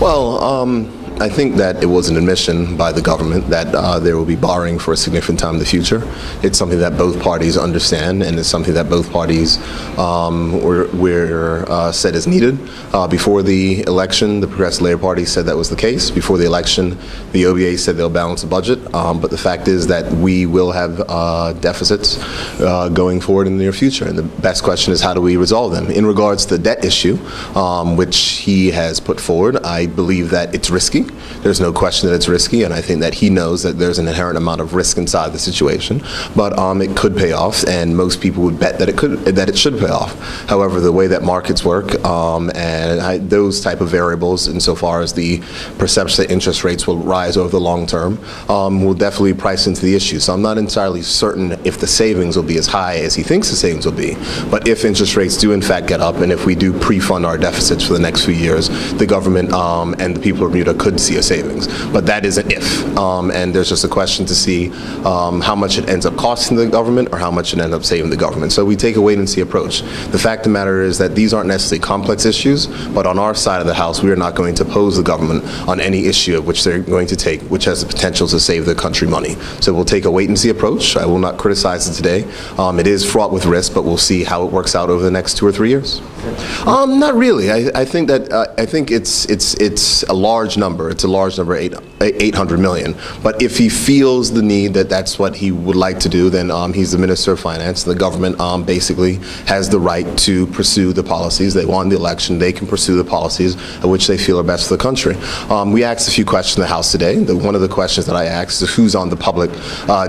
Well, I think that it was an admission by the government that there will be borrowing for a significant time in the future. It's something that both parties understand, and it's something that both parties said is needed. Before the election, the Progressive Labor Party said that was the case. Before the election, the OBA said they'll balance the budget. But the fact is that we will have deficits going forward in the near future. And the best question is, how do we resolve them? In regards to the debt issue, which he has put forward, I believe that it's risky. There's no question that it's risky, and I think that he knows that there's an inherent amount of risk inside the situation. But it could pay off, and most people would bet that it should pay off. However, the way that markets work those type of variables, insofar as the perception that interest rates will rise over the long term, will definitely price into the issue. So I'm not entirely certain if the savings will be as high as he thinks the savings will be. But if interest rates do in fact get up, and if we do pre-fund our deficits for the next few years, the government and the people of Bermuda could see a savings. But that is an if. And there's just a question to see how much it ends up costing the government or how much it ends up saving the government. So we take a wait and see approach. The fact of the matter is that these aren't necessarily complex issues, but on our side of the house, we are not going to oppose the government on any issue of which they're going to take, which has the potential to save the country money. So we'll take a wait and see approach. I will not criticize it today. It is fraught with risk, but we'll see how it works out over the next 2 or 3 years. Not really. I think it's a large number. It's a large number, 800 million. But if he feels the need that that's what he would like to do, then he's the Minister of Finance. The government basically has the right to pursue the policies. They won the election. They can pursue the policies which they feel are best for the country. We asked a few questions in the House today. One of the questions that I asked is who's on the Public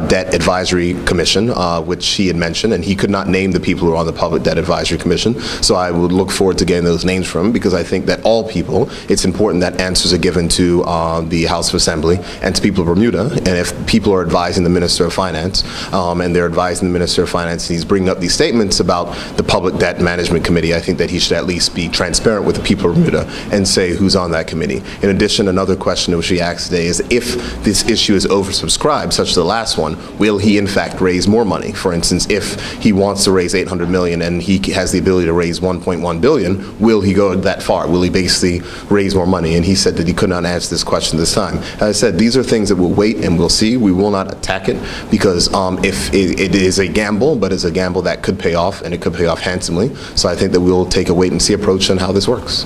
Debt Advisory Commission, which he had mentioned, and he could not name the people who are on the Public Debt Advisory Commission. So I would look forward to getting those names from him, because I think that all people, it's important that answers are given to the House of Assembly and to people of Bermuda. And if people are advising the Minister of Finance, and they're advising the Minister of Finance, and he's bringing up these statements about the Public Debt Management Committee, I think that he should at least be transparent with the people of Bermuda and say who's on that committee. In addition, another question which we asked today is, if this issue is oversubscribed, such as the last one, will he in fact raise more money? For instance, if he wants to raise 800 million and he has the ability to raise 1.1 billion, will he go that far? Will he basically raise more money? And he said that he could not answer this question this time. As I said, these are things that we'll wait and we'll see. We will not attack it, because if it is a gamble, but it's a gamble that could pay off, and it could pay off handsomely. So I think that we'll take a wait and see approach on how this works.